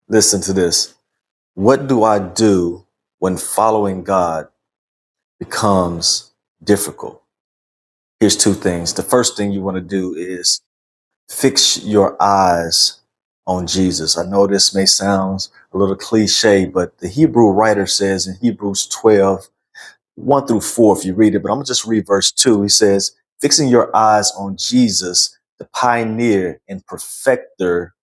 Listen to this. What do I do when following God becomes difficult? Here's two things. The first thing you want to do is fix your eyes on Jesus. I know this may sound a little cliche, but the Hebrew writer says in Hebrews 12, 1 through 4, if you read it, but I'm going to just read verse 2. He says, fixing your eyes on Jesus, the pioneer and perfecter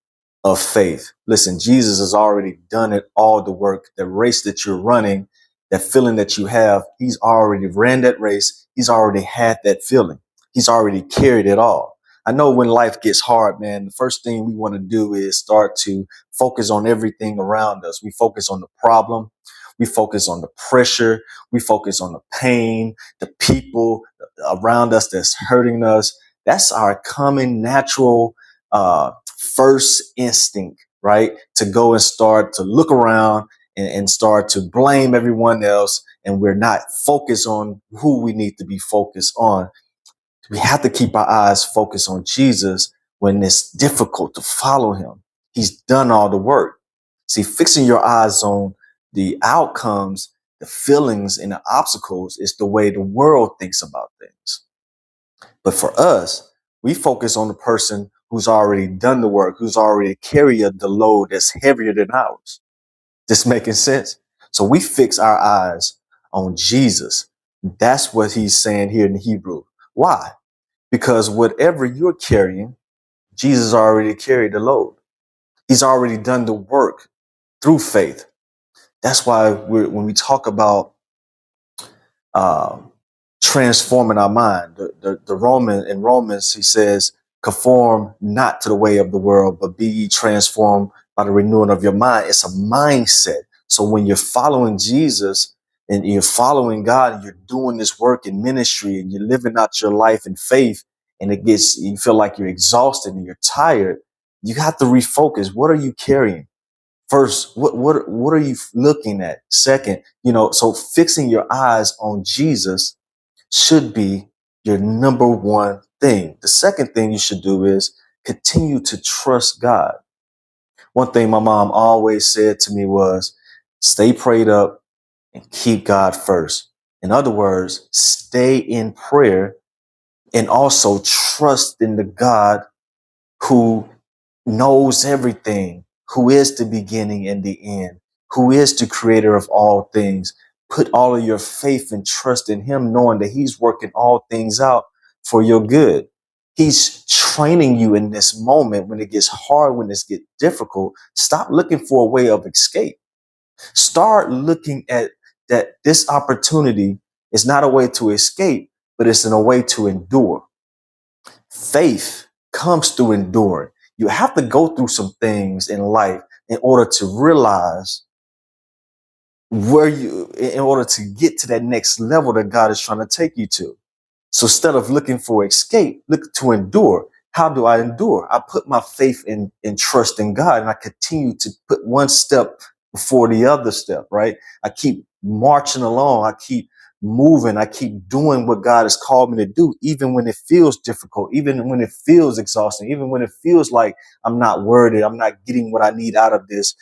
of faith. Listen, Jesus has already done it, all the work, the race that you're running, that feeling that you have. He's already ran that race. He's already had that feeling. He's already carried it all. I know when life gets hard, man, the first thing we want to do is start to focus on everything around us. We focus on the problem. We focus on the pressure. We focus on the pain, the people around us that's hurting us. That's our common natural first instinct, right? To go and start to look around and start to blame everyone else. And we're not focused on who we need to be focused on. We have to keep our eyes focused on Jesus when it's difficult to follow him. He's done all the work. See, fixing your eyes on the outcomes, the feelings, and the obstacles is the way the world thinks about things. But for us, we focus on the person who's already done the work, who's already carried the load that's heavier than ours. This making sense? So we fix our eyes on Jesus. That's what he's saying here in Hebrew. Why? Because whatever you're carrying, Jesus already carried the load. He's already done the work through faith. That's why when we talk about um, transforming our mind. In Romans, he says, conform not to the way of the world, but be ye transformed by the renewing of your mind. It's a mindset. So when you're following Jesus and you're following God and you're doing this work in ministry and you're living out your life in faith and you feel like you're exhausted and you're tired, you have to refocus. What are you carrying? First, what are you looking at? Second, so fixing your eyes on Jesus should be your number one thing. The second thing you should do is continue to trust God. One thing my mom always said to me was, stay prayed up and keep God first. In other words, stay in prayer and also trust in the God who knows everything, who is the beginning and the end, who is the creator of all things. Put all of your faith and trust in him, knowing that he's working all things out for your good. He's training you in this moment when it gets hard, when it gets difficult. Stop looking for a way of escape. Start looking at that this opportunity is not a way to escape, but it's in a way to endure. Faith comes through enduring. You have to go through some things in life in order to realize in order to get to that next level that God is trying to take you to. So instead of looking for escape, look to endure. How do I endure? I put my faith in trust in God and I continue to put one step before the other step, right? I keep marching along. I keep moving. I keep doing what God has called me to do, even when it feels difficult, even when it feels exhausting, even when it feels like I'm not worthy, I'm not getting what I need out of this.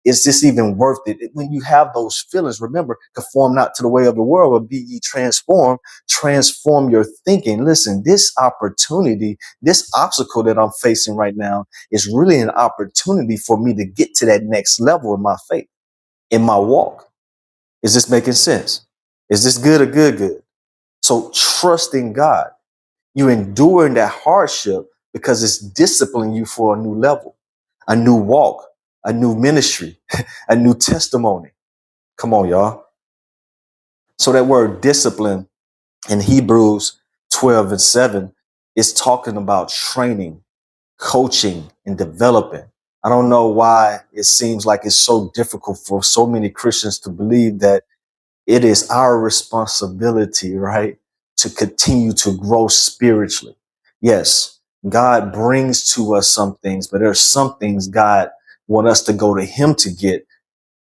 Is this even worth it? When you have those feelings, remember, conform not to the way of the world, but be ye transformed. Transform your thinking. Listen, this opportunity, this obstacle that I'm facing right now is really an opportunity for me to get to that next level in my faith, in my walk. Is this making sense? Is this good or good? So trust in God. You enduring that hardship because it's disciplining you for a new level, a new walk, a new ministry, a new testimony. Come on, y'all. So that word discipline in Hebrews 12 and 7 is talking about training, coaching, and developing. I don't know why it seems like it's so difficult for so many Christians to believe that it is our responsibility, right, to continue to grow spiritually. Yes, God brings to us some things, but there's some things God wants us to go to him to get.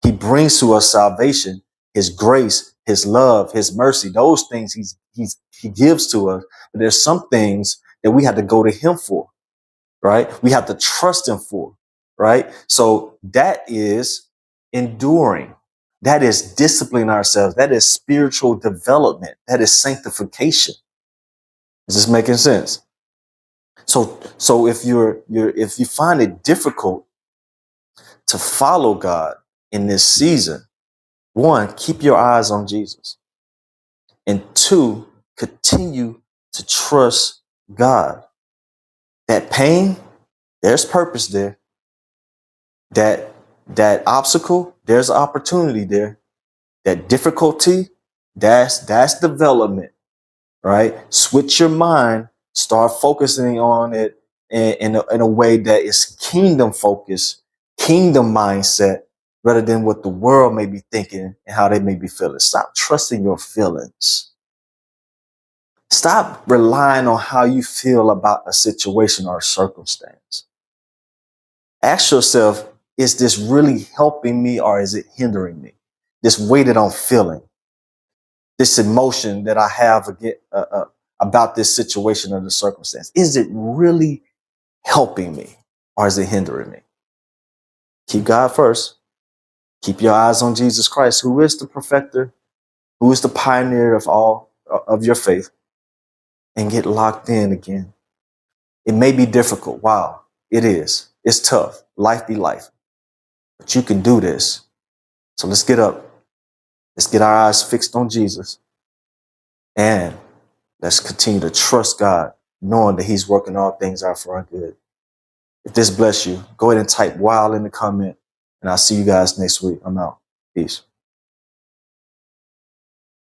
He brings to us salvation, his grace, his love, his mercy. Those things he gives to us. But there's some things that we have to go to him for, right? We have to trust him for, right? So that is enduring. That is disciplining ourselves. That is spiritual development. That is sanctification. Is this making sense? So if if you find it difficult to follow God in this season, one, keep your eyes on Jesus. And two, continue to trust God. That pain, there's purpose there. That obstacle, there's opportunity there. That difficulty, that's development, right? Switch your mind, start focusing on it in a way that is kingdom focused, kingdom mindset, rather than what the world may be thinking and how they may be feeling. Stop trusting your feelings. Stop relying on how you feel about a situation or a circumstance. Ask yourself, is this really helping me or is it hindering me? This weight that I'm feeling, this emotion that I have about this situation or the circumstance, is it really helping me or is it hindering me? Keep God first. Keep your eyes on Jesus Christ, who is the perfecter, who is the pioneer of all of your faith, and get locked in again. It may be difficult. Wow, it is. It's tough. Life be life. But you can do this. So let's get up. Let's get our eyes fixed on Jesus. And let's continue to trust God, knowing that He's working all things out for our good. If this bless you, go ahead and type "wow" in the comment. And I'll see you guys next week. I'm out. Peace.